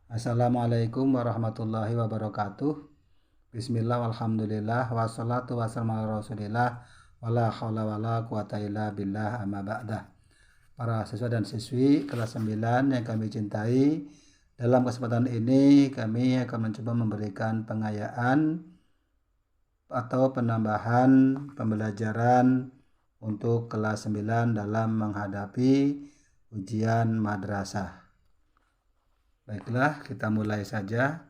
Assalamualaikum warahmatullahi wabarakatuh. Bismillah walhamdulillah wassalatu wassalamu ala rasulillah wala hawla wala quwata illa billah amma ba'dah. Para siswa dan siswi kelas 9 yang kami cintai, dalam kesempatan ini kami akan mencoba memberikan pengayaan atau penambahan pembelajaran untuk kelas 9 dalam menghadapi ujian madrasah. Baiklah, kita mulai saja.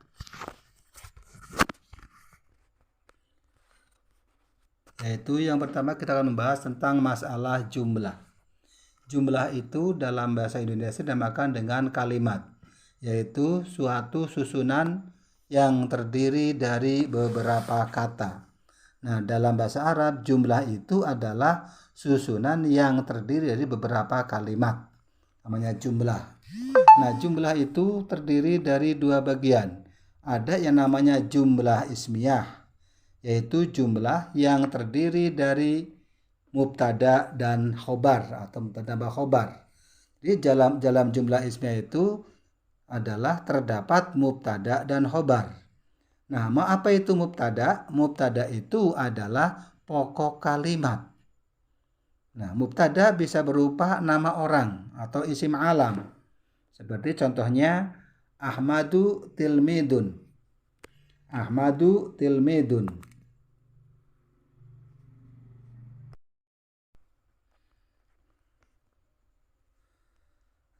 Yaitu yang pertama kita akan membahas tentang masalah jumlah. Jumlah itu dalam bahasa Indonesia dinamakan dengan kalimat, yaitu suatu susunan yang terdiri dari beberapa kata. Nah, dalam bahasa Arab jumlah itu adalah susunan yang terdiri dari beberapa kalimat. Namanya jumlah. Nah, jumlah itu terdiri dari dua bagian. Ada yang namanya jumlah ismiyah, yaitu jumlah yang terdiri dari mubtada dan khobar atau mubtada dan khobar. Jadi dalam jumlah ismiyah itu adalah terdapat mubtada dan khobar. Nah, apa itu mubtada? Mubtada itu adalah pokok kalimat. Nah, mubtada bisa berupa nama orang atau isim alam. Seperti contohnya Ahmadu tilmidun. Ahmadu tilmidun.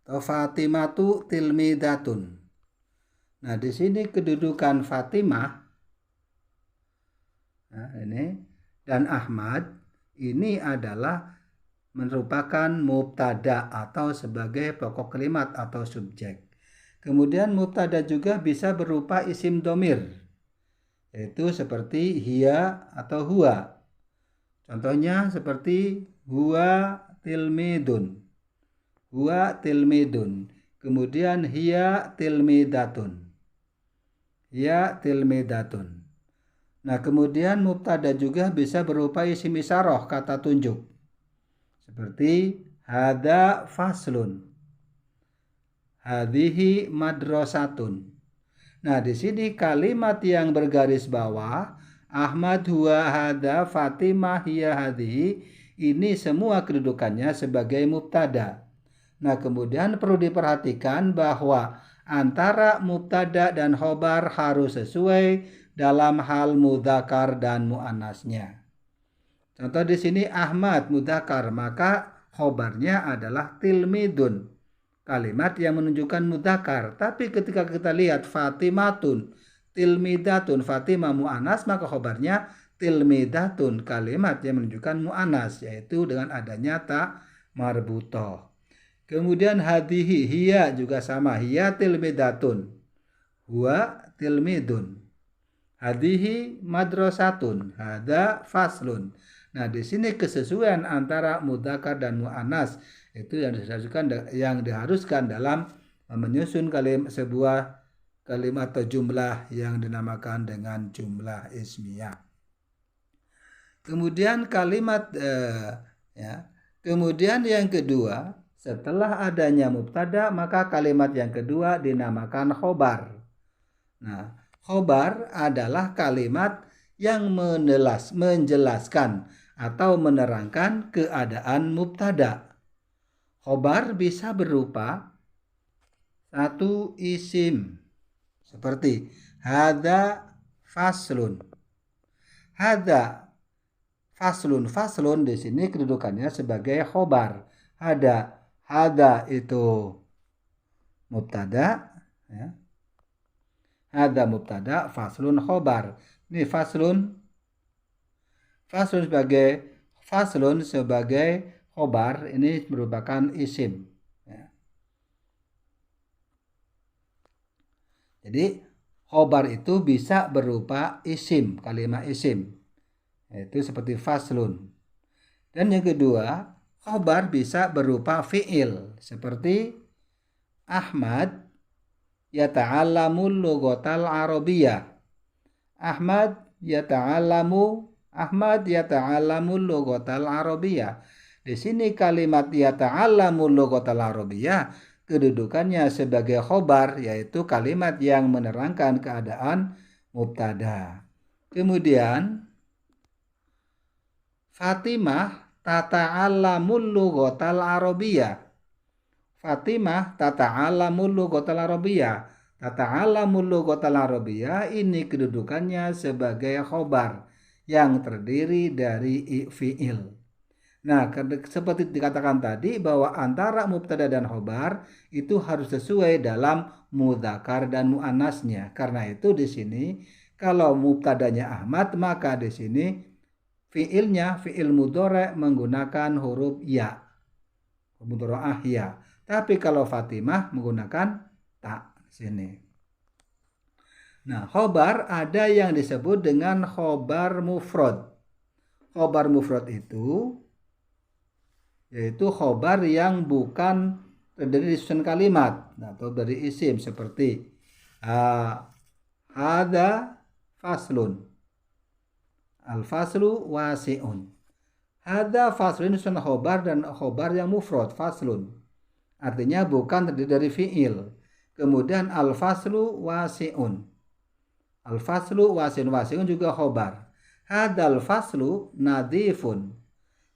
Atau Fatimatu tilmidatun. Nah, di sini kedudukan Fatimah dan Ahmad ini adalah merupakan mubtada atau sebagai pokok kalimat atau subjek. Kemudian mubtada juga bisa berupa isim domir, yaitu seperti hiya atau huwa. Contohnya seperti huwa tilmidun. Huwa tilmidun. Kemudian hiya tilmidatun. Hiya tilmidatun. Nah, kemudian mubtada juga bisa berupa isim isyarah, kata tunjuk. Seperti hada faslun, hadhihi madrasatun. Nah, di sini kalimat yang bergaris bawah Ahmad huwa hada Fatimah hiya hadhihi, ini semua kedudukannya sebagai mubtada. Nah, kemudian perlu diperhatikan bahwa antara mubtada dan khobar harus sesuai dalam hal mudzakkar dan muannasnya. Contoh di sini Ahmad mudzakkar, maka khobarnya adalah tilmidun. Kalimat yang menunjukkan mudzakkar. Tapi ketika kita lihat Fatimatun, tilmidatun, Fatimah mu'anas, maka khobarnya tilmidatun, kalimat yang menunjukkan mu'anas, yaitu dengan adanya ta marbutoh. Kemudian hadihi, hiya juga sama, hiya tilmidatun, huwa tilmidun. Hadihi madrasatun, hada faslun. Nah, di sini kesesuaian antara mudzakkar dan muannas itu yang diharuskan dalam menyusun sebuah kalimat atau jumlah yang dinamakan dengan jumlah ismiyah. Kemudian kemudian yang kedua, setelah adanya mubtada, maka kalimat yang kedua dinamakan khobar. Nah, khobar adalah kalimat yang menjelaskan atau menerangkan keadaan mubtada. Khobar bisa berupa satu isim seperti hada faslun. Hada faslun, faslun di sini kedudukannya sebagai khobar. Hada itu mubtada, ya. Hada mubtada, faslun khobar. Ini faslun sebagai khobar, ini merupakan isim. Ya. Jadi khobar itu bisa berupa isim, kalimat isim. Itu seperti faslun. Dan yang kedua, khobar bisa berupa fi'il, seperti Ahmad yata'allamul lughatal arabiyyah. Ahmad yata'allamul lughatal arabiyyah. Di sini kalimat yata'allamul lughatal arabiyyah kedudukannya sebagai khobar, yaitu kalimat yang menerangkan keadaan mubtada. Kemudian Fatimah tata'allamul lughatal arabiyyah. Fatimah tata'allamul lughatal arabiyyah. Tata'allamul lughatal arabiyyah ini kedudukannya sebagai khobar yang terdiri dari fi'il. Nah, seperti dikatakan tadi bahwa antara mubtada dan khobar itu harus sesuai dalam mudzakkar dan muannasnya. Karena itu di sini kalau mubtadanya Ahmad, maka di sini fiilnya fiil mudhari menggunakan huruf ya. Mudhari'ah ya. Tapi kalau Fatimah menggunakan ta di sini. Nah, khobar ada yang disebut dengan khobar mufrad. Khobar mufrad itu yaitu khobar yang bukan terdiri dari susunan kalimat atau dari isim seperti hadza faslun, al-faslu wasi'un. Hadza faslun susunan khobar dan khobar yang mufrad faslun. Artinya bukan terdiri dari fi'il. Kemudian al-faslu wasi'un. Al-faslu wasi'un juga khobar. Hadzal faslu nadhifun.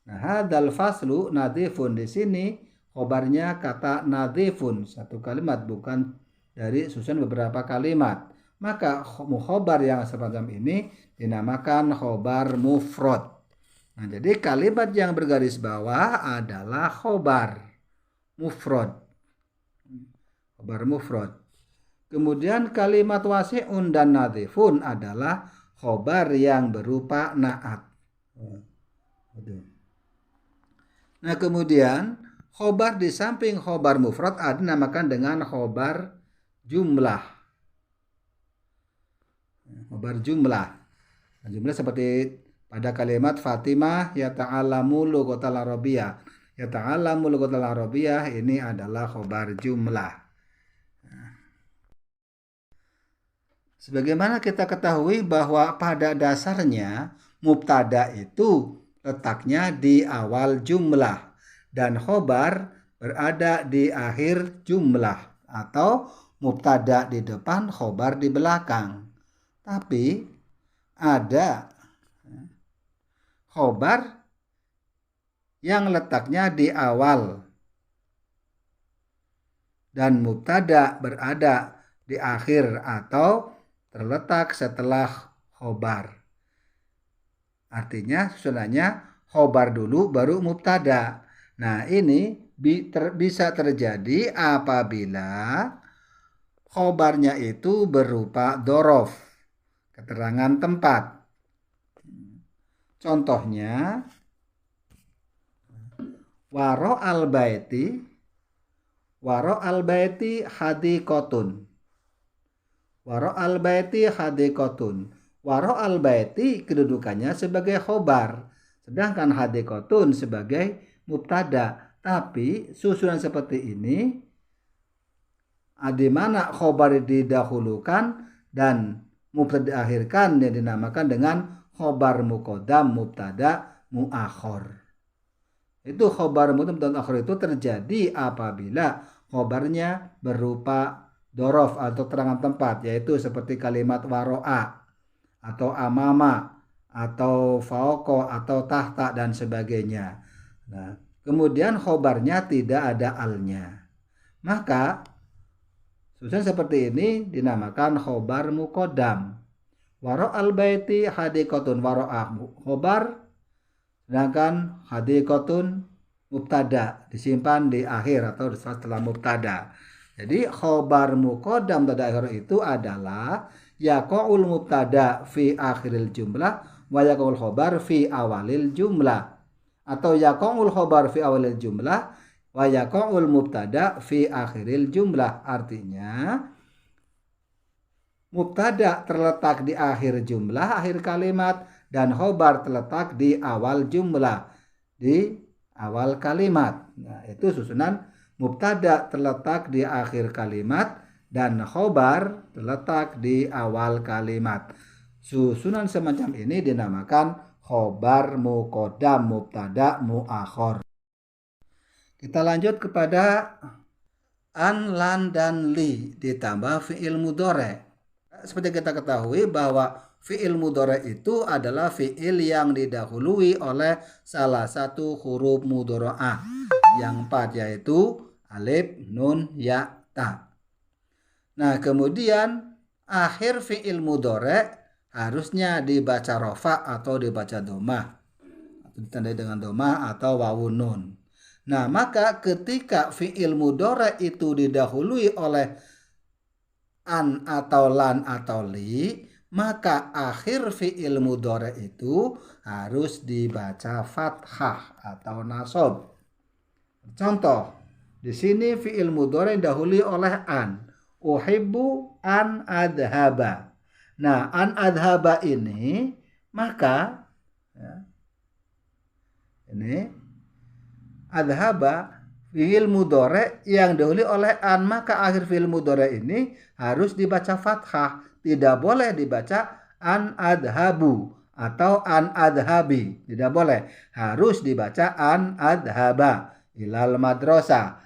Nah, hadzal faslu nadhifun di sini khobarnya kata nadhifun, satu kalimat bukan dari susunan beberapa kalimat. Maka khobar yang semacam ini dinamakan khobar mufrad. Nah, jadi kalimat yang bergaris bawah adalah khobar mufrad. Khobar mufrad. Kemudian kalimat wasi'un dan nadhifun adalah khobar yang berupa na'at. Nah, kemudian khobar di samping khobar mufrad ada dinamakan dengan khobar jumlah. Khobar jumlah. Nah, jumlah seperti pada kalimat Fatimah yata'allamu lughatal arabiyyah. Yata'allamu lughatal arabiyyah ini adalah khobar jumlah. Sebagaimana kita ketahui bahwa pada dasarnya mubtada itu letaknya di awal jumlah dan khobar berada di akhir jumlah atau mubtada di depan, khobar di belakang. Tapi ada khobar yang letaknya di awal dan mubtada berada di akhir atau terletak setelah khobar. Artinya susunannya khobar dulu baru mubtada. Nah, ini bisa terjadi apabila khobarnya itu berupa dzaraf, keterangan tempat. Contohnya waro al-baiti hadiqatun. Waro al-baiti hadiqatun. Waro al-baiti kedudukannya sebagai khobar, sedangkan hadiqatun sebagai mubtada. Tapi susunan seperti ini di mana khobar didahulukan dan mubtada diakhirkan yang dinamakan dengan khobar muqaddam mubtada muakhir. Itu khobar muqaddam muakhir itu terjadi apabila khobarnya berupa dzaraf atau keterangan tempat, yaitu seperti kalimat waro'a atau amama atau fauqa atau tahta dan sebagainya. Nah, kemudian khobarnya tidak ada alnya. Maka susunan seperti ini dinamakan khobar muqaddam. Waro al-baiti hadiqatun, waro'ah khobar, sedangkan hadiqatun mubtada disimpan di akhir atau setelah mubtada. Jadi khobar muqaddam pada akhir itu adalah yaqa'ul mubtada fi akhiril jumlah wa yaqa'ul khobar fi awalil jumlah, atau yaqa'ul khobar fi awalil jumlah wa yaqa'ul mubtada fi akhiril jumlah. Artinya mubtada terletak di akhir jumlah, akhir kalimat, dan khobar terletak di awal jumlah, di awal kalimat. Nah, itu susunan mubtada terletak di akhir kalimat dan khobar terletak di awal kalimat. Susunan semacam ini dinamakan khobar muqaddam mubtada muakhir. Kita lanjut kepada an, lan, dan li ditambah fi'il mudhari'. Seperti kita ketahui bahwa fi'il mudhari' itu adalah fi'il yang didahului oleh salah satu huruf mudhari'ah yang 4, yaitu alif, nun, ya, ta. Nah, kemudian akhir fi'il mudhari' harusnya dibaca rofa atau dibaca domah, ditandai dengan domah atau wawun nun. Nah, maka ketika fi'il mudhari' itu didahului oleh an atau lan atau li, maka akhir fi'il mudhari' itu harus dibaca fathah atau nasab. Contoh, di sini fi'il mudhari' didahului oleh an. Uhibbu an adhaba. Nah, an adhaba ini maka ya, ini adhaba fi'il mudhari' yang didahului oleh an, maka akhir fi'il mudhari' ini harus dibaca fathah. Tidak boleh dibaca an adhabu atau an adhabi. Tidak boleh. Harus dibaca an adhaba ilal madrasah.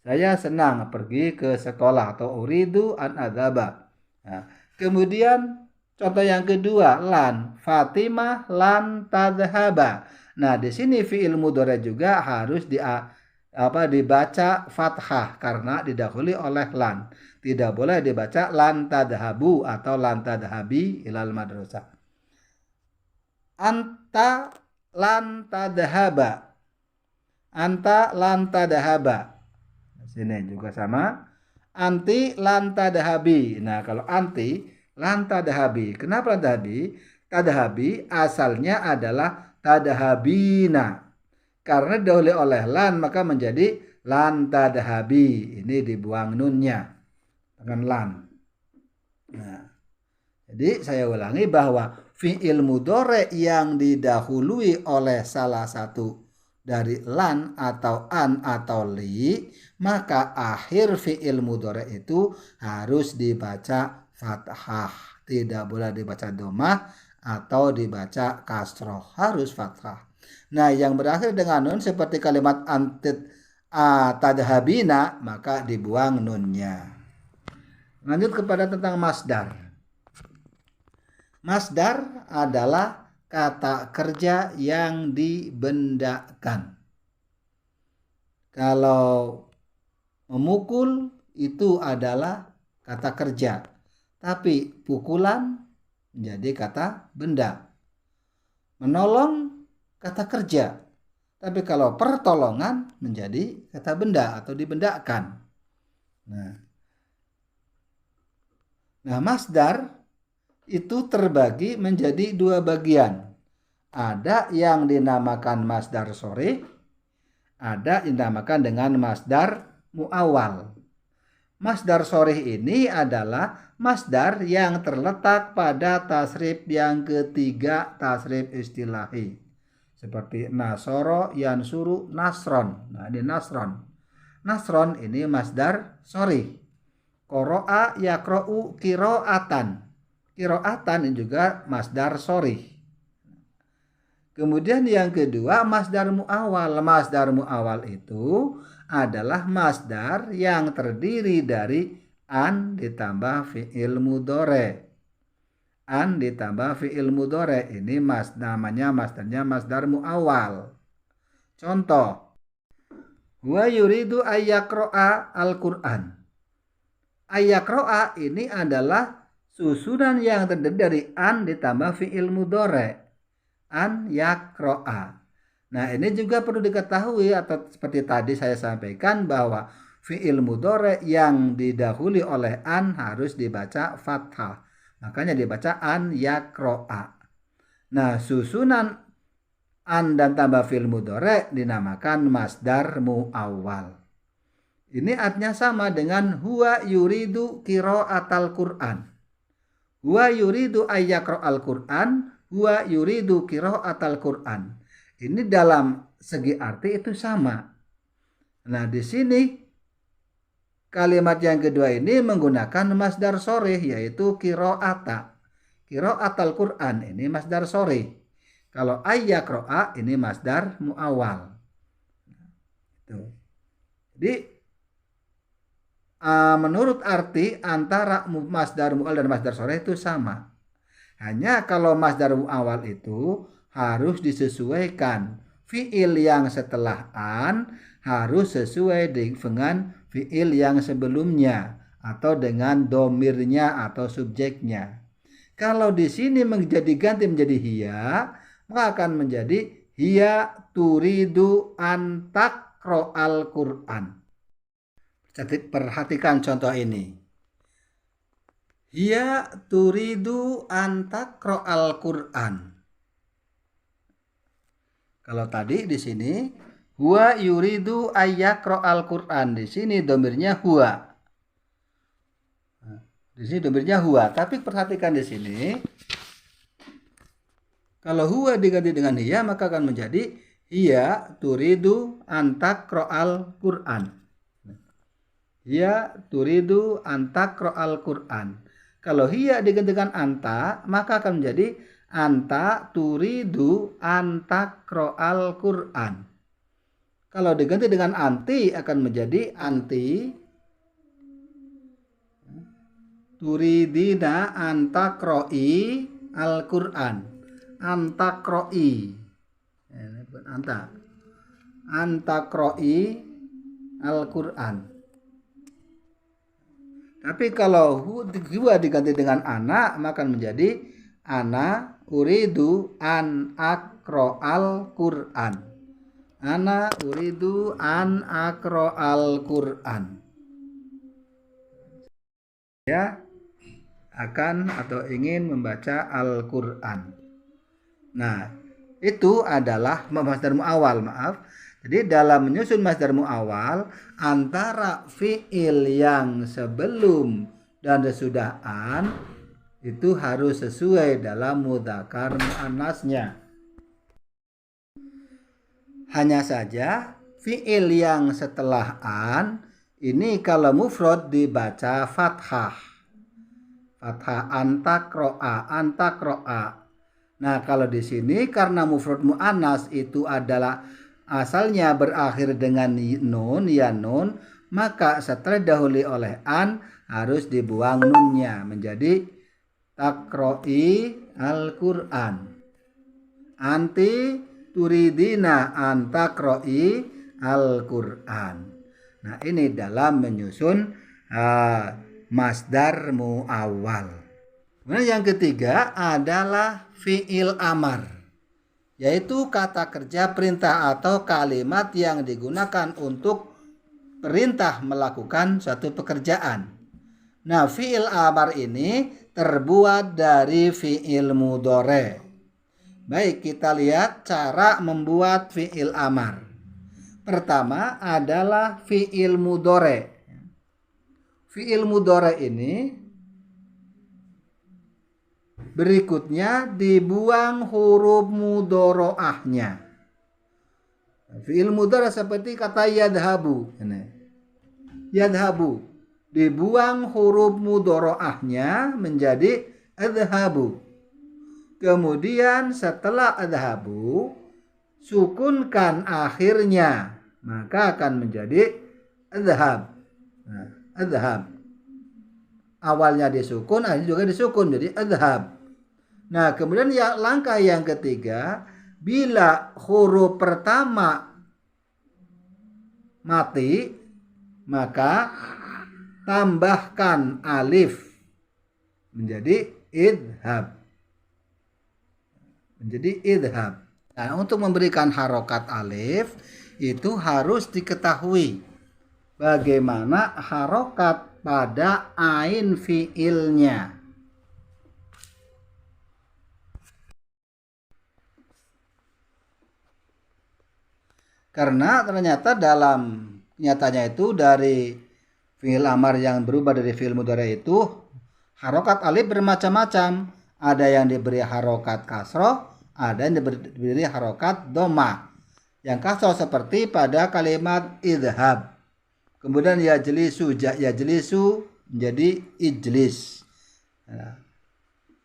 Saya senang pergi ke sekolah, atau uridu an adhaba. Nah, kemudian contoh yang kedua, lan. Fatimah lan tadhhaba. Nah, di sini fi'il mudhari' juga harus dibaca fathah karena didahului oleh lan. Tidak boleh dibaca lan tadhabu atau lan tadhabi ilal madrasah. Anta lan tadhaba. Anta lan tadhaba. Sini juga sama. Anti lan tadhabi. Nah, kalau anti lan tadhabi. Kenapa lan tadhabi? Tadhabi asalnya adalah tadhabina. Karena didahului oleh lan maka menjadi lan tadhabi. Ini dibuang nunnya dengan lan. Nah, jadi saya ulangi bahwa fi'il mudhari' yang didahului oleh salah satu dari lan atau an atau li, maka akhir fi'il mudhari' itu harus dibaca fathah. Tidak boleh dibaca domah atau dibaca kasroh. Harus fathah. Nah, yang berakhir dengan nun seperti kalimat antit tadhabina, maka dibuang nunnya. Lanjut kepada tentang masdar. Masdar adalah kata kerja yang dibendakan. Kalau memukul itu adalah kata kerja, tapi pukulan menjadi kata benda. Menolong kata kerja, tapi kalau pertolongan menjadi kata benda atau dibendakan. Nah, masdar itu terbagi menjadi dua bagian. Ada yang dinamakan masdar sharih, ada yang dinamakan dengan masdar muawwal. Masdar sharih ini adalah masdar yang terletak pada tasrif yang ketiga, tasrif istilahi. Seperti nasoro, yansuru, nasron. Nah, ini nasron. Nasron ini masdar sharih. Qoro'a, yakro'u, kiro'atan. Kiro'atan ini juga masdar sharih. Kemudian yang kedua masdar muawwal. Masdar muawwal itu adalah masdar yang terdiri dari an ditambah fi'il mudhari'. An ditambah fi'il mudhari'. Ini namanya masdarnya masdar muawwal. Contoh, wa yuridu ayyaqra'a al-Qur'an. Ayyaqra'a ini adalah susunan yang terdiri dari an ditambah fi'il mudhari'. An yaqra'a. Nah, ini juga perlu diketahui atau seperti tadi saya sampaikan bahwa fi'il mudhari' yang didahului oleh an harus dibaca fathah. Makanya dibaca an yaqra'a. Nah, susunan an dan tambah fi'il mudhari' dinamakan masdar muawwal. Ini artinya sama dengan huwa yuridu qira'atal Qur'an. Huwa yuridu ayyaqra'al Qur'an, huwa yuridu qira'atal Qur'an. Ini dalam segi arti itu sama. Nah, di sini kalimat yang kedua ini menggunakan masdar sharih yaitu qira'ata. Qira'atal Qur'an ini masdar sharih. Kalau ayyaqra'a ini masdar muawwal. Jadi menurut arti antara masdar mu'awwal dan masdar sharih itu sama. Hanya kalau masdar mu'awwal itu harus disesuaikan. Fi'il yang setelah an harus sesuai dengan fi'il yang sebelumnya atau dengan domirnya atau subjeknya. Kalau di sini ganti menjadi hiya, maka akan menjadi hiya turidu an taqra'al Qur'an. Perhatikan contoh ini. Hiya turidu an taqra'al Qur'an. Kalau tadi di sini huwa yuridu ayyaqra'al Qur'an. Di sini domirnya huwa. Di sini domirnya huwa. Tapi perhatikan di sini. Kalau huwa diganti dengan hiya maka akan menjadi hiya turidu an taqra'al Qur'an. Hiya turidu an taqra'al Qur'an. Kalau hiya diganti dengan anta, maka akan menjadi anta turidu an taqra'al Qur'an. Kalau diganti dengan anti akan menjadi anti turidina an taqra'i al-Qur'an. An taqra'i. An taqra'i al-Qur'an. Tapi kalau huwa diganti dengan ana, maka menjadi ana uridu an aqra'al Qur'an. Ana uridu an aqra'al Qur'an. Ya akan atau ingin membaca Al-Qur'an. Nah, itu adalah masdar mu'awwal, maaf. Jadi dalam menyusun masdar mu'awwal antara fi'il yang sebelum dan sesudah an itu harus sesuai dalam mudzakkar muannasnya. Hanya saja fi'il yang setelah an ini kalau mufrad dibaca fathah. Fathah antaqra'a. Nah, kalau di sini karena mufrad muannas itu adalah asalnya berakhir dengan nun, ya nun, maka setelah didahului oleh an harus dibuang nunnya menjadi taqra'i al-Qur'an. Anti turidina an taqra'i al-Qur'an. Nah, ini dalam menyusun masdar mu'awwal. Kemudian yang ketiga adalah fi'il amar, yaitu kata kerja perintah atau kalimat yang digunakan untuk perintah melakukan suatu pekerjaan. Nah, fi'il amar ini terbuat dari fi'il mudhari. Baik, kita lihat cara membuat fi'il amar. Pertama adalah fi'il mudhari. Fi'il mudhari ini berikutnya dibuang huruf mudhoro'ahnya. Fi'il mudhari seperti kata yadhabu. Yadhabu. Dibuang huruf mudhoro'ahnya menjadi adhabu. Kemudian setelah adhabu, sukunkan akhirnya. Maka akan menjadi adhab. Nah, adhab. Awalnya disukun, akhirnya juga disukun. Jadi adhab. Nah, kemudian langkah yang ketiga, bila huruf pertama mati, maka tambahkan alif menjadi idhab. Menjadi idhab. Nah, untuk memberikan harokat alif itu harus diketahui bagaimana harokat pada ain fiilnya. Karena ternyata dalam nyatanya itu dari fi'il amar yang berubah dari fi'il mudhari itu harokat alif bermacam-macam. Ada yang diberi harokat kasroh, ada yang diberi harokat dhamma. Yang kasroh seperti pada kalimat idhab. Kemudian yajlisu menjadi ijlis. Nah,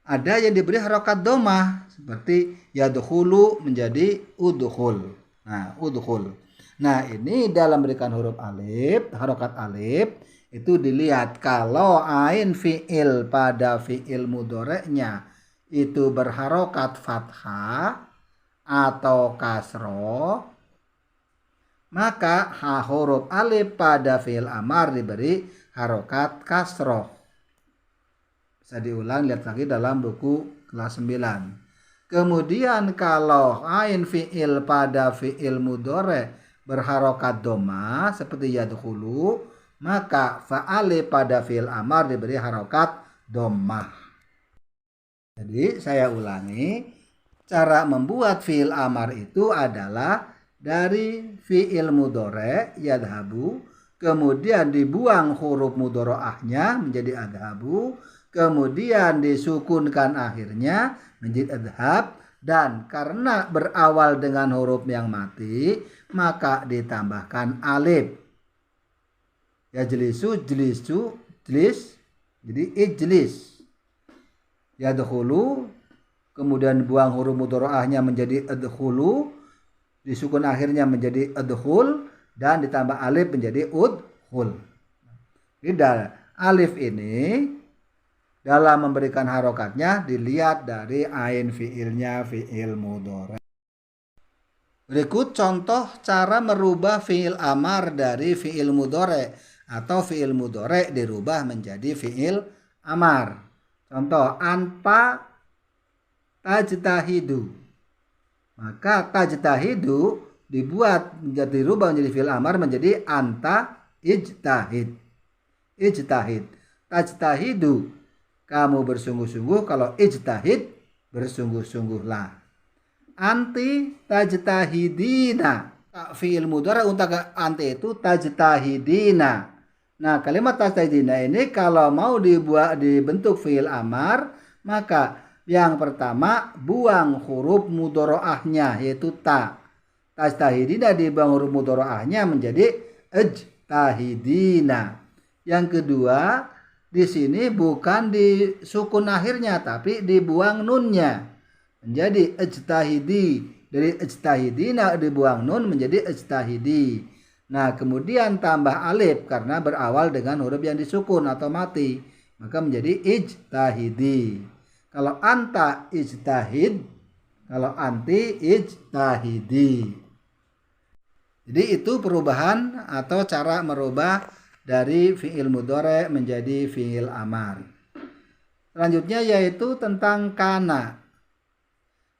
ada yang diberi harokat dhamma seperti yadkhulu menjadi udkhul. Nah, udkhul. Nah, ini dalam berikan huruf alif, harokat alif, itu dilihat kalau ain fi'il pada fi'il mudhoreknya itu berharokat fathah atau kasroh, maka huruf alif pada fi'il amar diberi harokat kasroh. Bisa diulang, lihat lagi dalam buku kelas 9. Kemudian kalau ain fi'il pada fi'il mudhore berharokat doma seperti yadkhulu, maka fa'ali pada fi'il amar diberi harokat domah. Jadi saya ulangi, cara membuat fi'il amar itu adalah dari fi'il mudhore yadhabu, kemudian dibuang huruf mudhoro'ahnya menjadi adhabu, kemudian disukunkan akhirnya menjadi adhab, dan karena berawal dengan huruf yang mati maka ditambahkan alif. Yajlisu, jlisu, jlis, jadi ijlis. Yadkhulu, kemudian buang huruf mudhoro'ahnya menjadi adkhulu, disukun akhirnya menjadi adkhul, dan ditambah alif menjadi udkhul. Jadi alif ini dalam memberikan harokatnya dilihat dari ain fi'ilnya fi'il mudhore. Berikut contoh cara merubah fi'il amar dari fi'il mudhore atau fi'il mudhore dirubah menjadi fi'il amar. Contoh, anpa tajtahidu. Maka tajtahidu dirubah menjadi fi'il amar menjadi anta ijtahid. Ijtahid. Tajtahidu, kamu bersungguh-sungguh, kalau ijtahid, bersungguh-sungguhlah. Anti tajtahidina, fi'il mudhari untuk anti itu tajtahidina. Nah, kalimat tajtahidina ini kalau mau dibentuk fi'il amar, maka yang pertama buang huruf mudhoro'ahnya yaitu ta. Tajtahidina dibuang huruf mudhoro'ahnya menjadi ijtahidina. Yang kedua, di sini bukan disukun akhirnya tapi dibuang nunnya menjadi ijtahidi. Dari ijtahidina dibuang nun menjadi ijtahidi. Nah, kemudian tambah alif karena berawal dengan huruf yang disukun atau mati, maka menjadi ijtahidi. Kalau anta ijtahid, kalau anti ijtahidi. Jadi itu perubahan atau cara merubah dari fi'il mudhore menjadi fi'il amar. Selanjutnya yaitu tentang kana.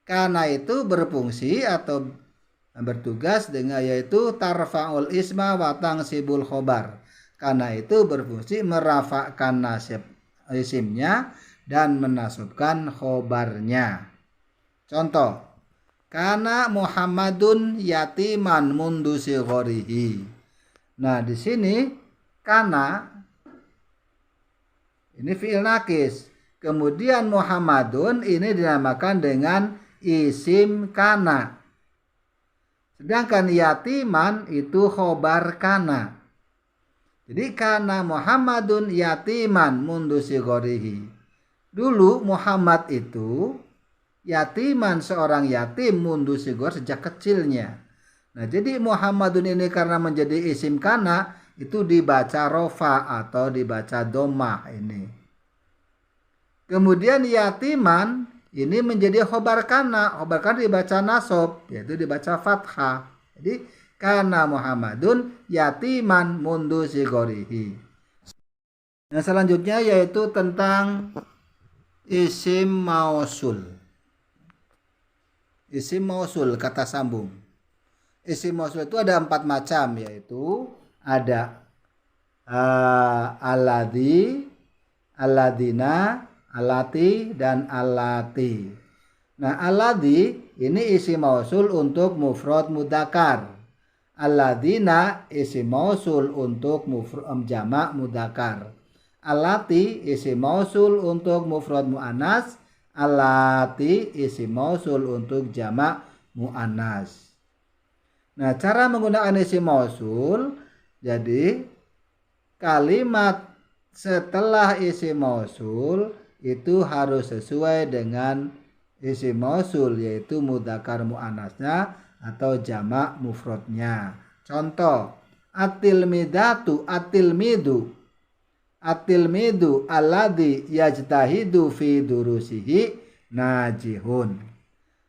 Kana itu berfungsi atau bertugas dengan yaitu tarfa'ul isma wa tangsibul khobar. Kana itu berfungsi merafa'kan nasib isimnya dan menasubkan khobarnya. Contoh, kana Muhammadun yatiman mundu sigharihi. Nah, di sini kana ini fi'il nakis. Kemudian Muhammadun ini dinamakan dengan isim kana. Sedangkan yatiman itu khobar kana. Jadi kana Muhammadun yatiman mundu sigharihi. Dulu Muhammad itu yatiman, seorang yatim mundu sighar sejak kecilnya. Nah, jadi Muhammadun ini karena menjadi isim kana itu dibaca rofa atau dibaca domah ini. Kemudian yatiman ini menjadi khobar kana. Khobar kana dibaca nasob, yaitu dibaca fathah. Jadi kana Muhammadun yatiman mundu sigharihi. Nah, selanjutnya yaitu tentang isim mausul. Isim mausul, kata sambung. Isim mausul itu ada 4 macam, yaitu ada alladzi, alladina, allati, dan allati. Nah, alladzi ini isim mausul untuk mufrad mudzakkar. Alladina isim mausul untuk jamak mudzakkar. Allati isim mausul untuk mufrad muannas. Allati isim mausul untuk jamak muannas. Nah, cara menggunakan isim mausul, jadi kalimat setelah isim mausul itu harus sesuai dengan isim mausul, yaitu mudzakkar muannasnya atau jamak mufradnya. Contoh, atilmidatu atilmidu alladzi yajtahidu fi durusihi najihun.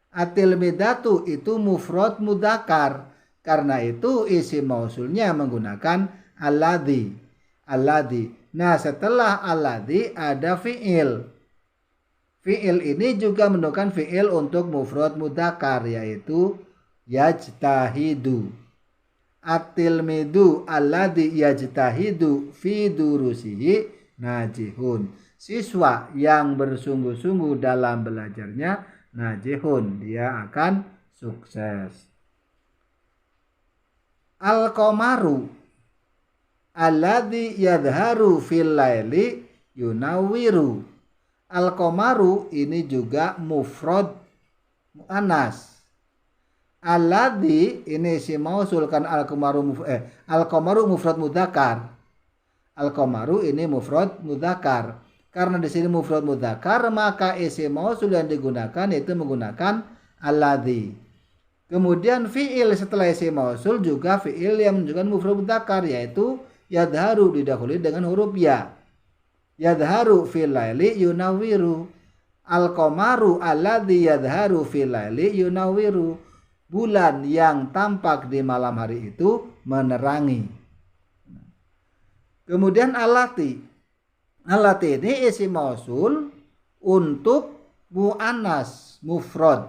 Atilmidatu itu mufrad mudzakkar. Karena itu isim mausulnya menggunakan alladzi. Nah, setelah alladzi ada fi'il. Fi'il ini juga menunjukkan fi'il untuk mufrad mudzakkar, yaitu yajtahidu. At-tilmidu alladzi yajtahidu fi durusihi najihun. Siswa yang bersungguh-sungguh dalam belajarnya najihun, dia akan sukses. Al-qamaru alladzi yadharu fil laili yunawwiru. Al-qamaru ini juga mufrad muannas. Alladzi ini si mausul kan al-qamaru mufrad mudzakkar. Al-qamaru ini mufrad mudzakkar. Karena di sini mufrad mudzakkar, maka isim mausul yang digunakan itu menggunakan alladzi. Kemudian fi'il setelah isim mausul juga fi'il yang menunjukkan mufrad mudzakkar, yaitu yadharu didahului dengan huruf ya. Yadharu fil laili yunawwiru. Al-qamaru alladzi yadharu fil laili yunawwiru. Bulan yang tampak di malam hari itu menerangi. Kemudian allati. Allati ini isim mausul untuk muannas mufrad.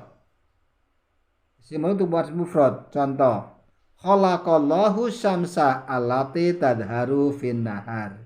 Isim mausul untuk muannas mufrad. Contoh, khalaqallahu syamsa allati tadharu fin nahar.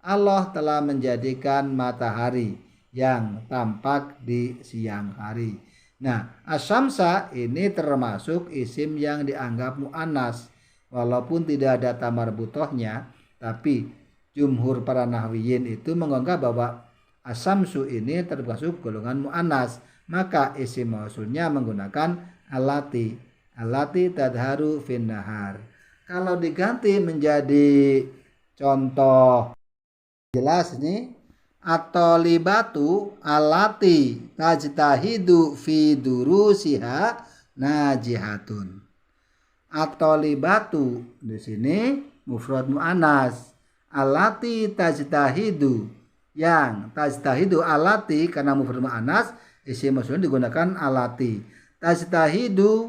Allah telah menjadikan matahari yang tampak di siang hari. Nah, asyamsa ini termasuk isim yang dianggap mu'annas. Walaupun tidak ada ta marbutohnya, tapi jumhur para nahwiyin itu menganggap bahwa asyamsu ini termasuk golongan mu'annas. Maka isim mausulnya menggunakan allati. Allati tadharu fin nahar. Kalau diganti menjadi contoh jelas ini, at-thalibatu allati tajtahidu fi durusiha najihatun. At-thalibatu di sini mufrad muannas. Allati tajtahidu, yang tajtahidu allati karena mufrad muannas, isim mausulnya digunakan allati. Tajtahidu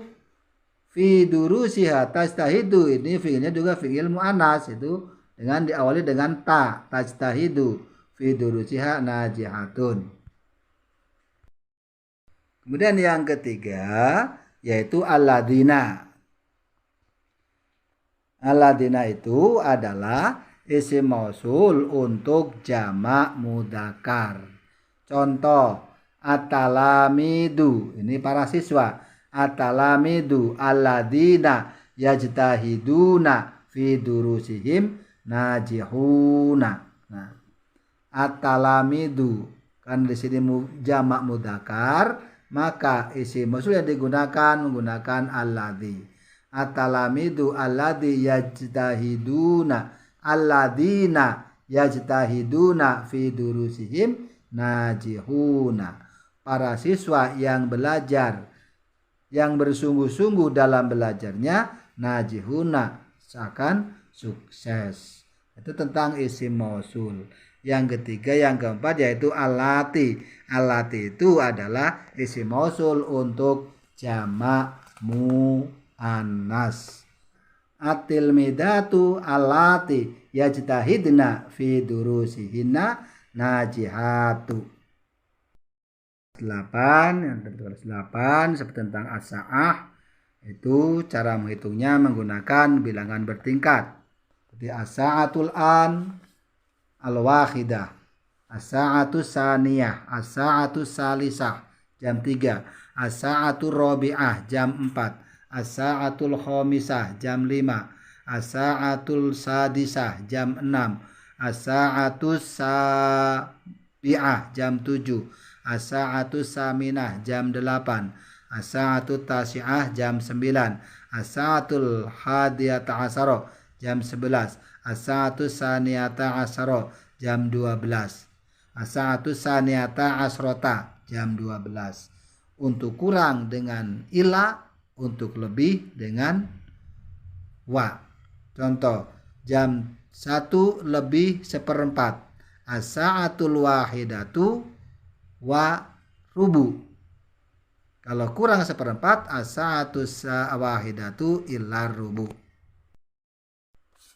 fi durusiha, tajtahidu ini fi'ilnya juga fi'il muannas, itu dengan diawali dengan ta, tajtahidu fi durusiha najihatun. Kemudian yang ketiga yaitu alladzina. Alladzina itu adalah isim mausul untuk jamak mudzakkar. Contoh, at-talamidu, ini para siswa. At-talamidu alladzina yajtahiduna fi durusihim najihuna. Nah, at-talamidu kan di sini jamak mudzakkar, maka isim mausul yang digunakan menggunakan alladzi. At-talamidu alladzi yajtahiduna alladzina yajtahiduna fi durusihim najihuna. Para siswa yang belajar, yang bersungguh-sungguh dalam belajarnya, najihuna, akan sukses. Itu tentang isim mausul. Yang ketiga, yang keempat yaitu allati. Allati itu adalah isim mausul untuk jamak muannas. At-tilmidatu allati yajtahidna fi durusihinna najihatu. 8, yang tertulis 8 seperti tentang as-sa'ah, itu cara menghitungnya menggunakan bilangan bertingkat. Seperti as-sa'atul an al-wahidah, as-sa'atus saniyah, as-sa'atus salisah jam 3, as-sa'atul rabi'ah jam 4, as-sa'atul khamisah jam 5, as-sa'atul sadisah jam 6, as-sa'atus sabi'ah jam 7, as-sa'atus saminah jam 8, as-sa'atul tasi'ah jam 9, as-sa'atul hadiyata asyara jam 11, as-sa'atus saniyata asyara jam 12, as-sa'atus saniyata asyrota jam 12. Untuk kurang dengan ila, untuk lebih dengan wa. Contoh, jam 1:04. As-sa'atul wahidatu wa rubu. Kalau kurang 1/4, as-sa'atus wahidatu illa rubu.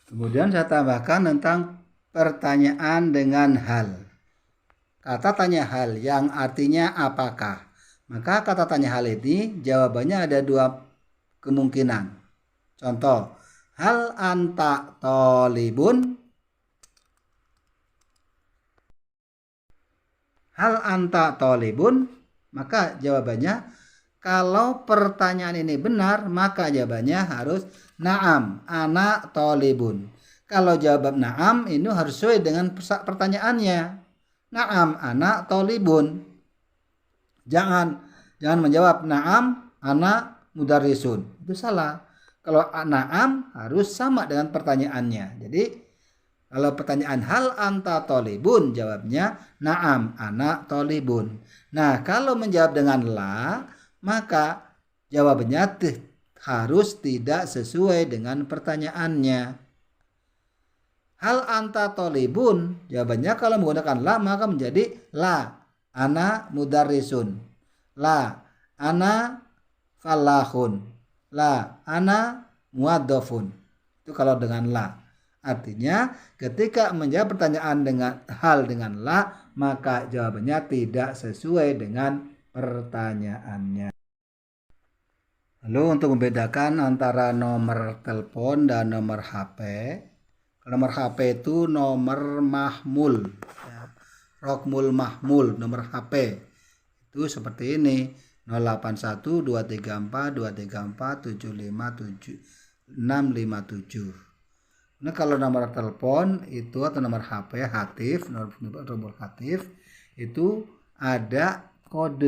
Kemudian saya tambahkan tentang pertanyaan dengan hal. Kata tanya hal yang artinya apakah. Maka kata tanya hal ini jawabannya ada dua kemungkinan. Contoh, hal anta tolibun? Hal anta tolibun? Maka jawabannya, kalau pertanyaan ini benar, maka jawabannya harus na'am, ana tolibun. Kalau jawaban na'am, ini harus sesuai dengan pertanyaannya. Na'am, ana tolibun. Jangan menjawab na'am, ana mudarrisun. Itu salah. Kalau na'am harus sama dengan pertanyaannya. Jadi kalau pertanyaan hal anta tolibun, jawabnya na'am, ana tolibun. Nah, kalau menjawab dengan la, maka jawabannya harus tidak sesuai dengan pertanyaannya. Hal anta tolibun, jawabannya kalau menggunakan la maka menjadi la, ana mudarrisun. La, ana falahun. La, ana muadzafun. Itu kalau dengan la. Artinya ketika menjawab pertanyaan dengan hal dengan la, maka jawabannya tidak sesuai dengan pertanyaannya. Lalu untuk membedakan antara nomor telepon dan nomor HP. Nomor HP itu nomor mahmul, rokmul mahmul, nomor HP. Itu seperti ini, 081234757. Nah, kalau nomor telepon itu atau nomor HP hatif, nomor hatif itu ada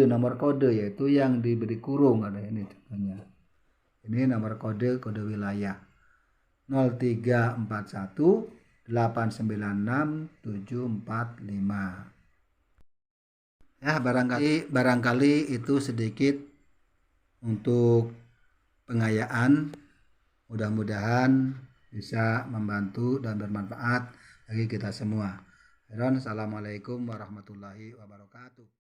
nomor kode, yaitu yang diberi kurung, ada ini contohnya. Ini nomor kode wilayah 0341 896 745. Ya, barangkali itu sedikit untuk pengayaan. Mudah-mudahan bisa membantu dan bermanfaat bagi kita semua. Assalamualaikum warahmatullahi wabarakatuh.